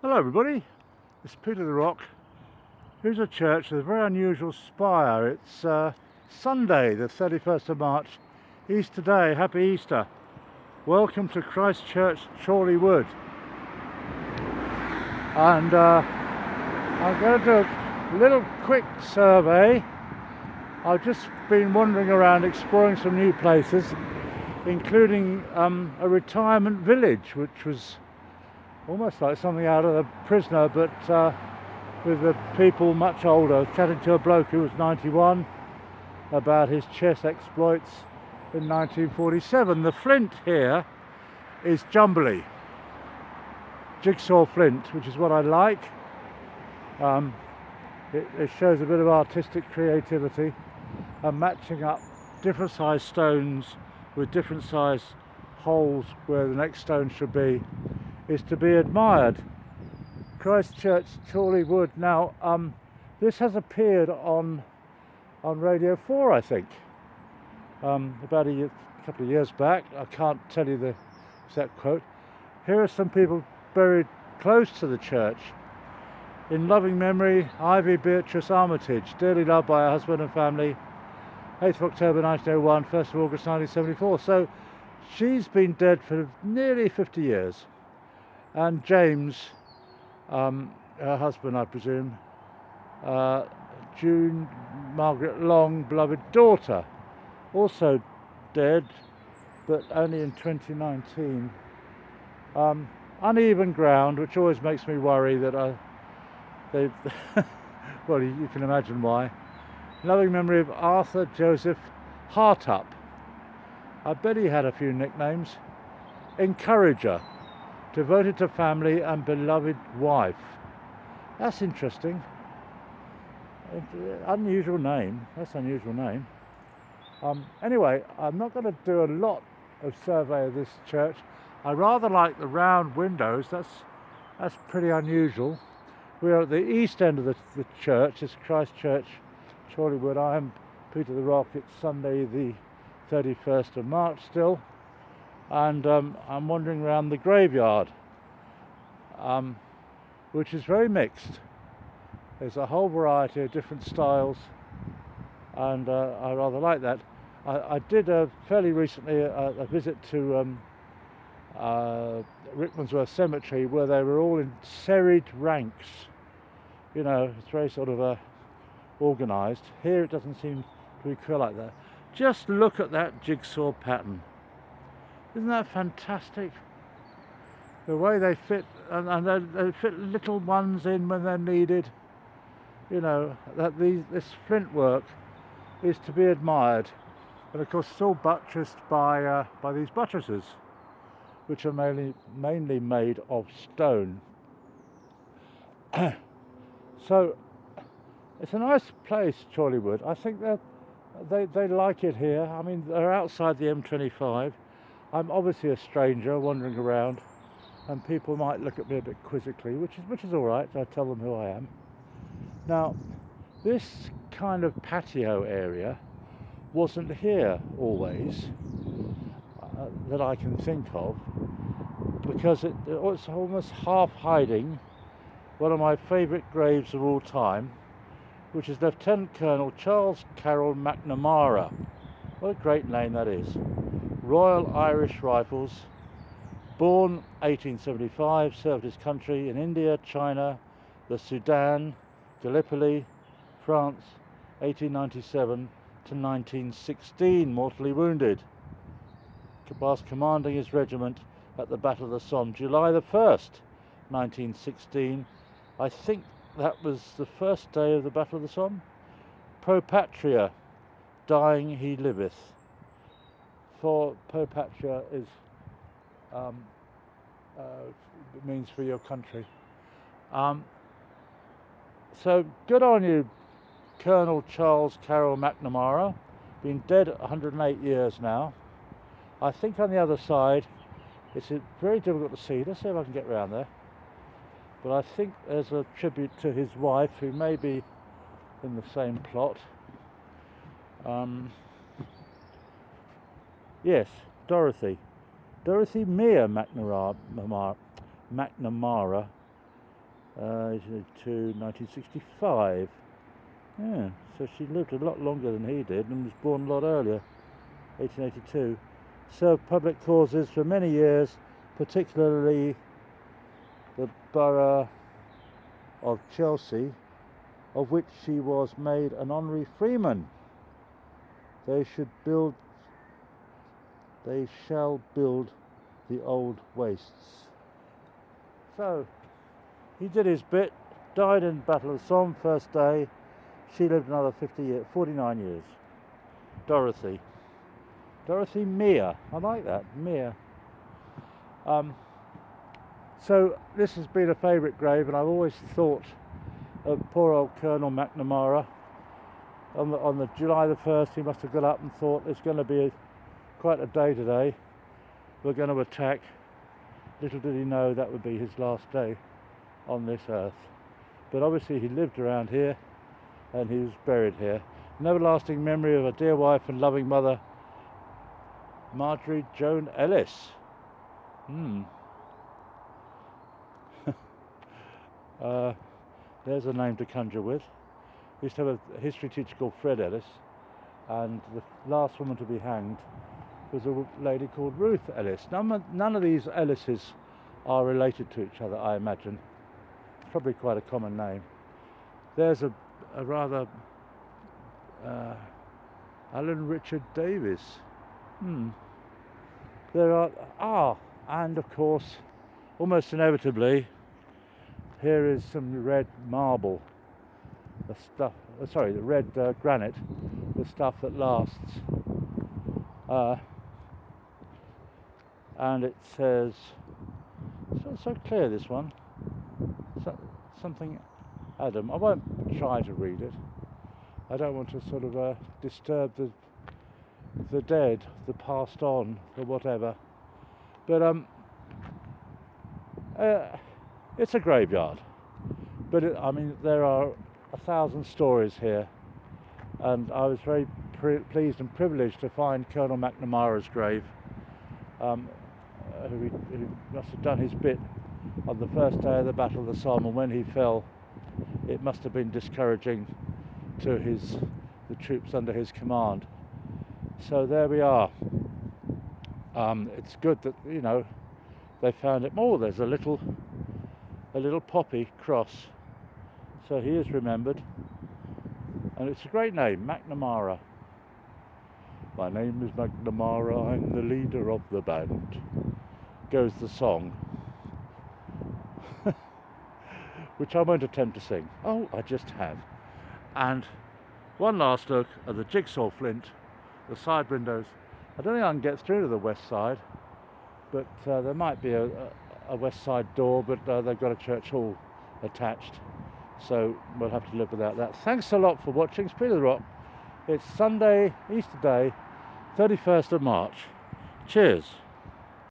Hello everybody, it's Peter the Rock. Here's a church with a very unusual spire. It's Sunday the 31st of March, Easter Day. Happy Easter. Welcome to Christ Church, Chorleywood. And I'm going to do a little quick survey. I've just been wandering around exploring some new places, including a retirement village, which was almost like something out of The Prisoner, but with the people much older. Chatting to a bloke who was 91 about his chess exploits in 1947. The flint here is jumbly, jigsaw flint, which is what I like. It shows a bit of artistic creativity and matching up different size stones with different size holes where the next stone should be is to be admired. Christchurch, Chorleywood. Now, this has appeared on Radio 4, I think, about a couple of years back. I can't tell you the exact quote. Here are some people buried close to the church. In loving memory, Ivy Beatrice Armitage, dearly loved by her husband and family, 8th of October 1901, 1st of August 1974. So she's been dead for nearly 50 years. And James, her husband, I presume, June Margaret Long, beloved daughter, also dead, but only in 2019. Uneven ground, which always makes me worry that well, you can imagine why. Loving memory of Arthur Joseph Hartup. I bet he had a few nicknames. Encourager, devoted to family and beloved wife. That's interesting. Unusual name. That's an unusual name. Anyway, I'm not going to do a lot of survey of this church. I rather like the round windows. That's pretty unusual. We are at the east end of the church. It's Christ Church, Chorleywood. I am Peter the Rock. It's Sunday the 31st of March still. And I'm wandering around the graveyard, which is very mixed. There's a whole variety of different styles, and I rather like that. I did fairly recently a visit to Rickmansworth Cemetery, where they were all in serried ranks. You know, it's very sort of organised. Here it doesn't seem to be quite like that. Just look at that jigsaw pattern. Isn't that fantastic? The way they fit, and they fit little ones in when they're needed. You know, that this flint work is to be admired. And of course it's all buttressed by these buttresses, which are mainly made of stone. So it's a nice place, Chorleywood. I think they like it here. I mean, they're outside the M25. I'm obviously a stranger wandering around, and people might look at me a bit quizzically, which is all right. I tell them who I am. Now, this kind of patio area wasn't here always, that I can think of, because it was almost half hiding one of my favourite graves of all time, which is Lieutenant Colonel Charles Carroll Macnamara. What a great name that is. Royal Irish Rifles, born 1875, served his country in India, China, the Sudan, Gallipoli, France, 1897 to 1916, mortally wounded, whilst commanding his regiment at the Battle of the Somme, July the 1st, 1916. I think that was the first day of the Battle of the Somme. Pro Patria, dying he liveth. For pro patria is means for your country. So good on you, Colonel Charles Carroll Macnamara. Been dead 108 years now. I think on the other side, it's very difficult to see. Let's see if I can get around there. But I think there's a tribute to his wife, who may be in the same plot. Yes, Dorothy Mia Macnamara, 1882, 1965. Yeah, so she lived a lot longer than he did and was born a lot earlier, 1882. Served public causes for many years, particularly the borough of Chelsea, of which she was made an honorary freeman. They shall build the old wastes. So, he did his bit, died in Battle of Somme, first day. She lived another 49 years. Dorothy Meir. I like that, Meir. So this has been a favourite grave, and I've always thought of poor old Colonel Macnamara. On the July the 1st, he must have got up and thought it's going to be quite a day today. We're going to attack. Little did he know that would be his last day on this earth. But obviously he lived around here and he was buried here. An everlasting memory of a dear wife and loving mother, Marjorie Joan Ellis. There's a name to conjure with. We used to have a history teacher called Fred Ellis, and the last woman to be hanged was a lady called Ruth Ellis. None of these Ellises are related to each other, I imagine. It's probably quite a common name. There's a rather Alan Richard Davis. There are, and of course, almost inevitably, here is some red marble, the red granite, the stuff that lasts. And it says, so clear, this one, something Adam. I won't try to read it. I don't want to sort of disturb the dead, the passed on, the whatever. But it's a graveyard. But I mean, there are 1,000 stories here, and I was very pleased and privileged to find Colonel Macnamara's grave, who must have done his bit on the first day of the Battle of the Somme, and when he fell, it must have been discouraging to the troops under his command. So there we are. It's good that, you know, they found it. Oh, there's a little poppy cross, so he is remembered, and it's a great name, Macnamara. My name is Macnamara, I'm the leader of the band, goes the song, which I won't attempt to sing. Oh, I just have. And one last look at the jigsaw flint, the side windows. I don't think I can get through to the west side, but there might be a west side door, but they've got a church hall attached, so we'll have to live without that. Thanks a lot for watching Speed of the Rock. It's Sunday, Easter Day, 31st of March. Cheers.